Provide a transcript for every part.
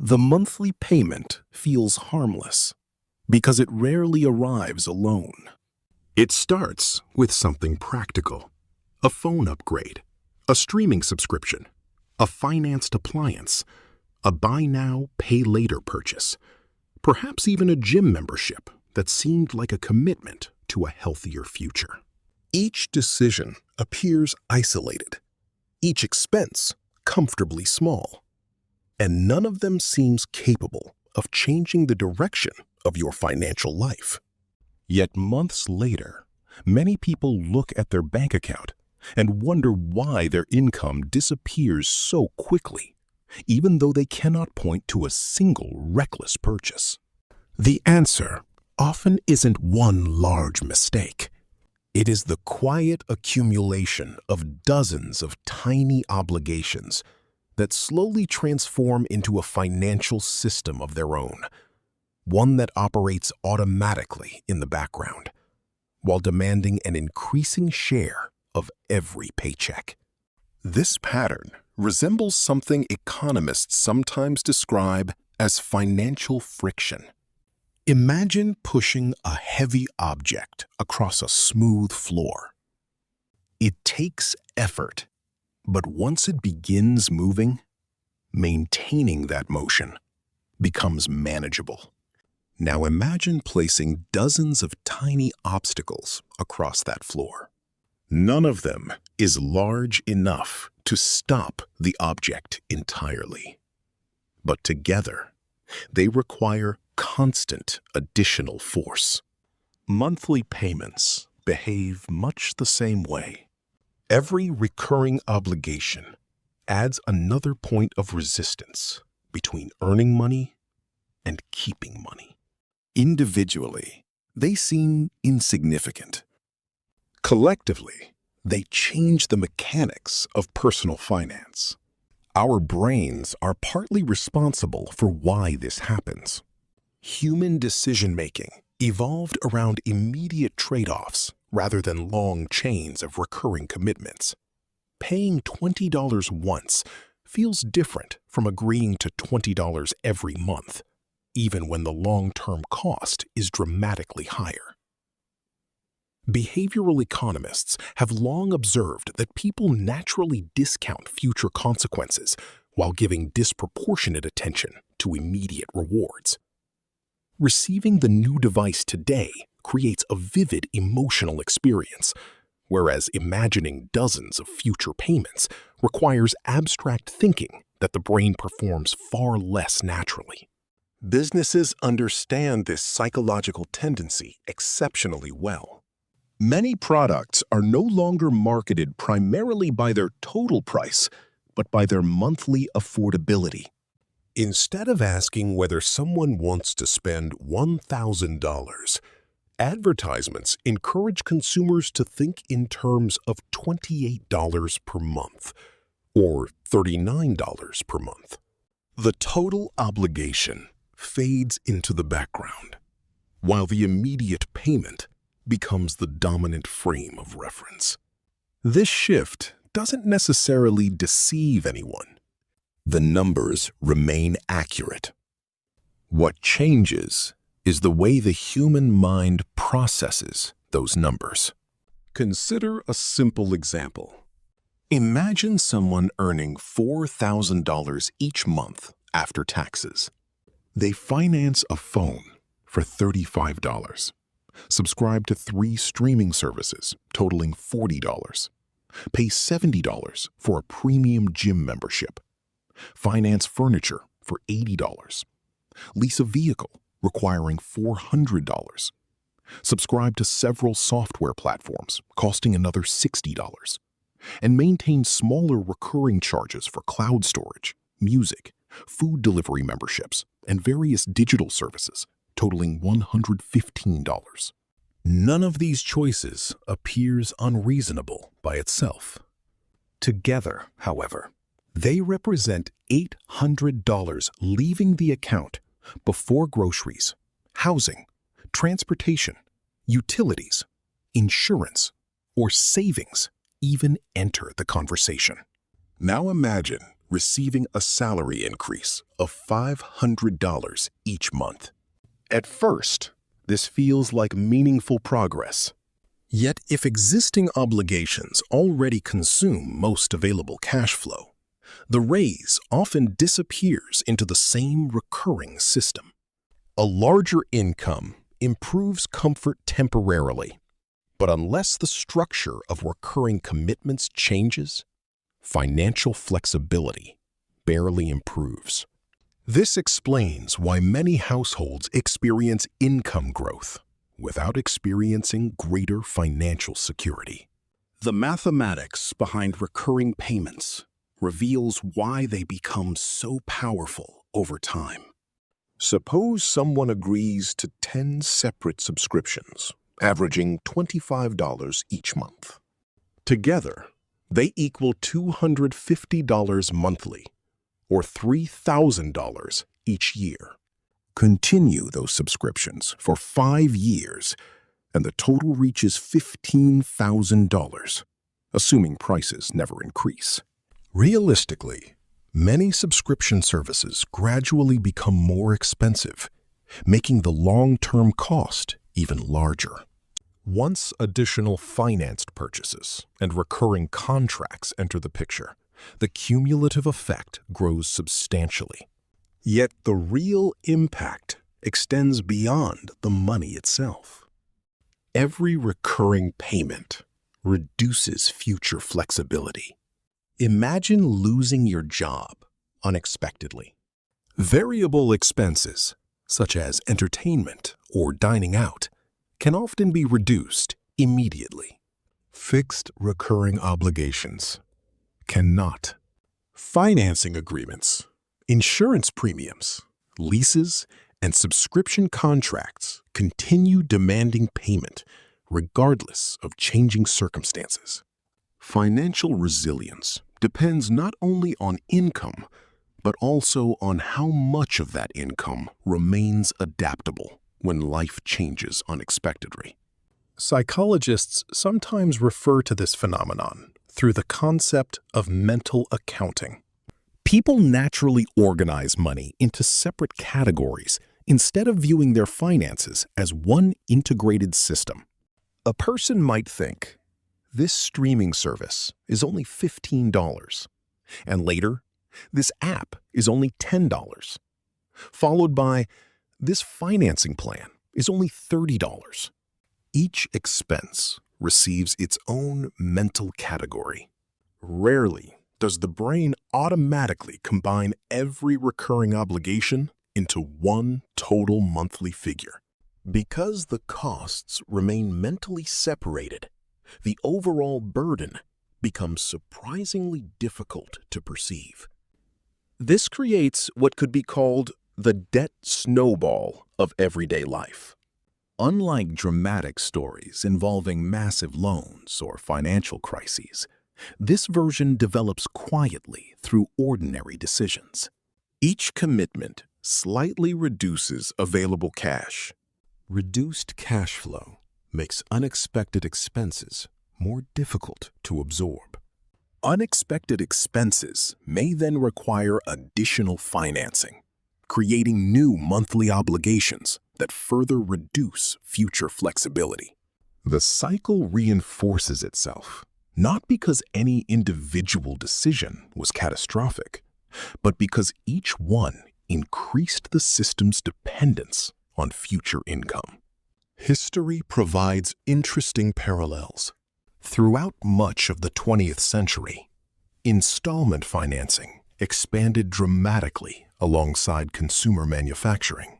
The monthly payment feels harmless because it rarely arrives alone. It starts with something practical: a phone upgrade, a streaming subscription, a financed appliance, a buy now, pay later purchase, perhaps even a gym membership that seemed like a commitment to a healthier future. Each decision appears isolated, each expense comfortably small, and none of them seems capable of changing the direction of your financial life. Yet months later, many people look at their bank account and wonder why their income disappears so quickly, even though they cannot point to a single reckless purchase. The answer often isn't one large mistake. It is the quiet accumulation of dozens of tiny obligations that slowly transform into a financial system of their own, one that operates automatically in the background, while demanding an increasing share of every paycheck. This pattern resembles something economists sometimes describe as financial friction. Imagine pushing a heavy object across a smooth floor. It takes effort, but once it begins moving, maintaining that motion becomes manageable. Now imagine placing dozens of tiny obstacles across that floor. None of them is large enough to stop the object entirely, but together they require constant additional force. Monthly payments behave much the same way. Every recurring obligation adds another point of resistance between earning money and keeping money. Individually, they seem insignificant. Collectively, they change the mechanics of personal finance. Our brains are partly responsible for why this happens. Human decision-making evolved around immediate trade-offs rather than long chains of recurring commitments. Paying $20 once feels different from agreeing to $20 every month, even when the long-term cost is dramatically higher. Behavioral economists have long observed that people naturally discount future consequences while giving disproportionate attention to immediate rewards. Receiving the new device today creates a vivid emotional experience, whereas imagining dozens of future payments requires abstract thinking that the brain performs far less naturally. Businesses understand this psychological tendency exceptionally well. Many products are no longer marketed primarily by their total price, but by their monthly affordability. Instead of asking whether someone wants to spend $1,000, advertisements encourage consumers to think in terms of $28 per month or $39 per month. The total obligation fades into the background, while the immediate payment becomes the dominant frame of reference. This shift doesn't necessarily deceive anyone. The numbers remain accurate. What changes is the way the human mind processes those numbers. Consider a simple example. Imagine someone earning $4,000 each month after taxes. They finance a phone for $35, subscribe to 3 streaming services totaling $40, pay $70 for a premium gym membership, finance furniture for $80, lease a vehicle requiring $400, subscribe to several software platforms costing another $60, and maintain smaller recurring charges for cloud storage, music, food delivery memberships, and various digital services totaling $115. None of these choices appears unreasonable by itself. Together, however, they represent $800 leaving the account before groceries, housing, transportation, utilities, insurance, or savings even enter the conversation. Now imagine receiving a salary increase of $500 each month. At first, this feels like meaningful progress. Yet, if existing obligations already consume most available cash flow, the raise often disappears into the same recurring system. A larger income improves comfort temporarily, but unless the structure of recurring commitments changes, financial flexibility barely improves. This explains why many households experience income growth without experiencing greater financial security. The mathematics behind recurring payments reveals why they become so powerful over time. Suppose someone agrees to 10 separate subscriptions, averaging $25 each month. Together, they equal $250 monthly, or $3,000 each year. Continue those subscriptions for 5 years, and the total reaches $15,000, assuming prices never increase. Realistically, many subscription services gradually become more expensive, making the long-term cost even larger. Once additional financed purchases and recurring contracts enter the picture, the cumulative effect grows substantially. Yet the real impact extends beyond the money itself. Every recurring payment reduces future flexibility. Imagine losing your job unexpectedly. Variable expenses, such as entertainment or dining out, can often be reduced immediately. Fixed recurring obligations cannot. Financing agreements, insurance premiums, leases, and subscription contracts continue demanding payment regardless of changing circumstances. Financial resilience depends not only on income, but also on how much of that income remains adaptable when life changes unexpectedly. Psychologists sometimes refer to this phenomenon through the concept of mental accounting. People naturally organize money into separate categories instead of viewing their finances as one integrated system. A person might think, this streaming service is only $15, and later, this app is only $10, followed by, this financing plan is only $30. Each expense receives its own mental category. Rarely does the brain automatically combine every recurring obligation into one total monthly figure. Because the costs remain mentally separated, the overall burden becomes surprisingly difficult to perceive. This creates what could be called the debt snowball of everyday life. Unlike dramatic stories involving massive loans or financial crises, this version develops quietly through ordinary decisions. Each commitment slightly reduces available cash. Reduced cash flow makes unexpected expenses more difficult to absorb. Unexpected expenses may then require additional financing, creating new monthly obligations that further reduce future flexibility. The cycle reinforces itself, not because any individual decision was catastrophic, but because each one increased the system's dependence on future income. History provides interesting parallels. Throughout much of the 20th century, installment financing expanded dramatically alongside consumer manufacturing.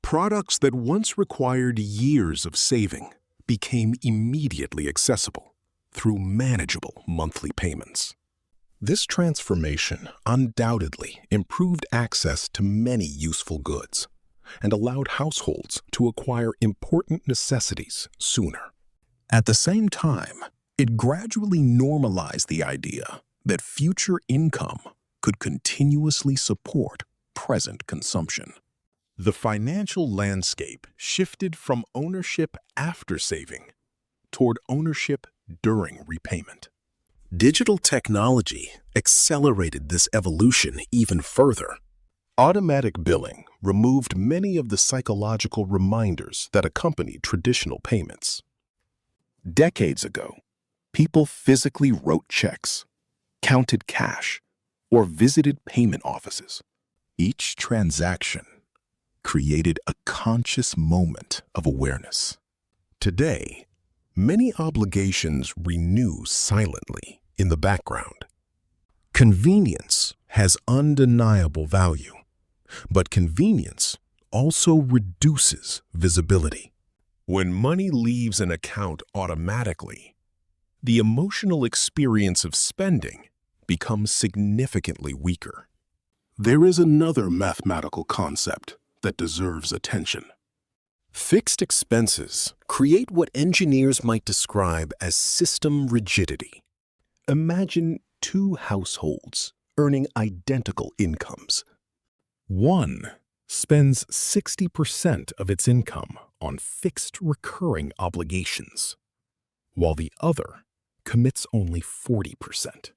Products that once required years of saving became immediately accessible through manageable monthly payments. This transformation undoubtedly improved access to many useful goods and allowed households to acquire important necessities sooner. At the same time, it gradually normalized the idea that future income could continuously support present consumption. The financial landscape shifted from ownership after saving toward ownership during repayment. Digital technology accelerated this evolution even further. Automatic billing removed many of the psychological reminders that accompanied traditional payments. Decades ago, people physically wrote checks, counted cash, or visited payment offices. Each transaction created a conscious moment of awareness. Today, many obligations renew silently in the background. Convenience has undeniable value, but convenience also reduces visibility. When money leaves an account automatically, the emotional experience of spending becomes significantly weaker. There is another mathematical concept that deserves attention. Fixed expenses create what engineers might describe as system rigidity. Imagine two households earning identical incomes. One spends 60% of its income on fixed recurring obligations, while the other commits only 40%.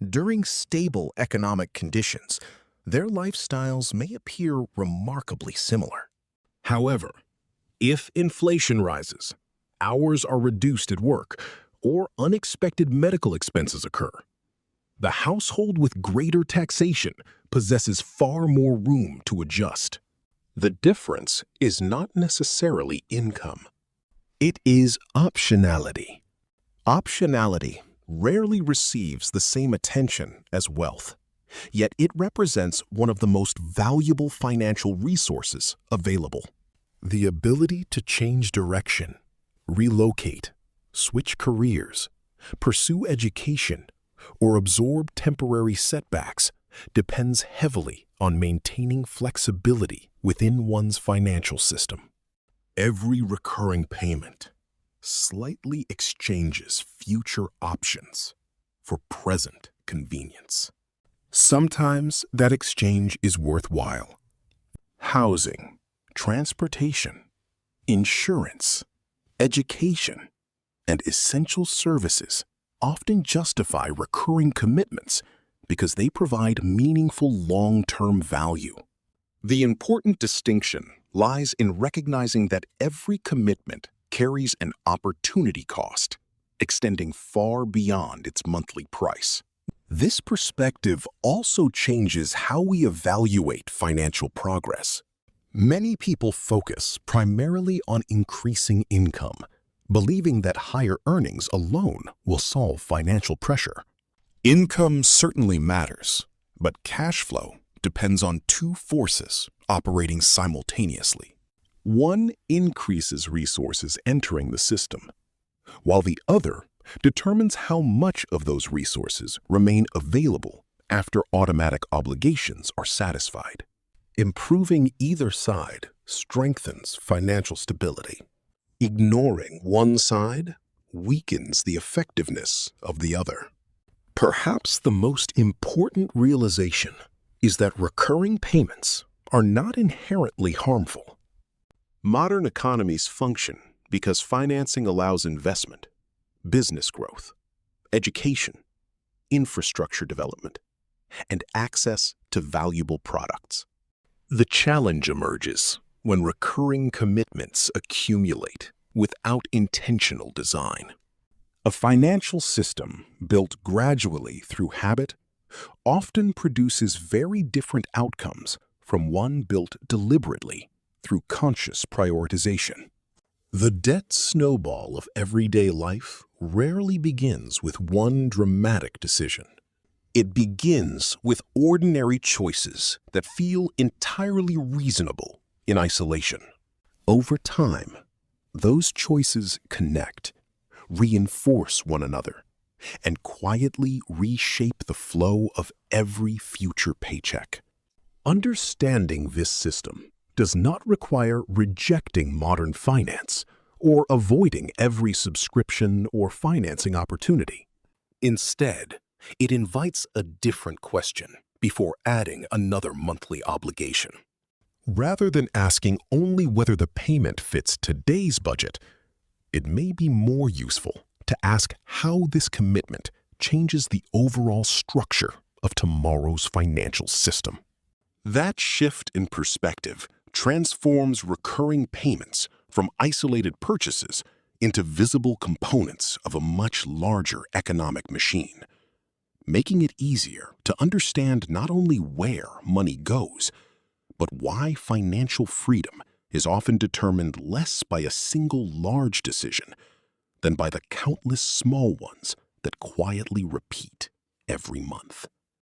During stable economic conditions, their lifestyles may appear remarkably similar. However, if inflation rises, hours are reduced at work, or unexpected medical expenses occur, the household with greater taxation possesses far more room to adjust. The difference is not necessarily income. It is optionality. Optionality rarely receives the same attention as wealth, yet it represents one of the most valuable financial resources available. The ability to change direction, relocate, switch careers, pursue education, or absorb temporary setbacks depends heavily on maintaining flexibility within one's financial system. Every recurring payment slightly exchanges future options for present convenience. Sometimes that exchange is worthwhile. Housing, transportation, insurance, education, and essential services often justify recurring commitments because they provide meaningful long-term value. The important distinction lies in recognizing that every commitment carries an opportunity cost, extending far beyond its monthly price. This perspective also changes how we evaluate financial progress. Many people focus primarily on increasing income, believing that higher earnings alone will solve financial pressure. Income certainly matters, but cash flow depends on two forces operating simultaneously. One increases resources entering the system, while the other determines how much of those resources remain available after automatic obligations are satisfied. Improving either side strengthens financial stability. Ignoring one side weakens the effectiveness of the other. Perhaps the most important realization is that recurring payments are not inherently harmful. Modern economies function because financing allows investment, business growth, education, infrastructure development, and access to valuable products. The challenge emerges when recurring commitments accumulate without intentional design. A financial system built gradually through habit often produces very different outcomes from one built deliberately through conscious prioritization. The debt snowball of everyday life rarely begins with one dramatic decision. It begins with ordinary choices that feel entirely reasonable in isolation. Over time, those choices connect, reinforce one another, and quietly reshape the flow of every future paycheck. Understanding this system does not require rejecting modern finance or avoiding every subscription or financing opportunity. Instead, it invites a different question before adding another monthly obligation. Rather than asking only whether the payment fits today's budget, it may be more useful to ask how this commitment changes the overall structure of tomorrow's financial system. That shift in perspective transforms recurring payments from isolated purchases into visible components of a much larger economic machine, making it easier to understand not only where money goes, but why financial freedom is often determined less by a single large decision than by the countless small ones that quietly repeat every month.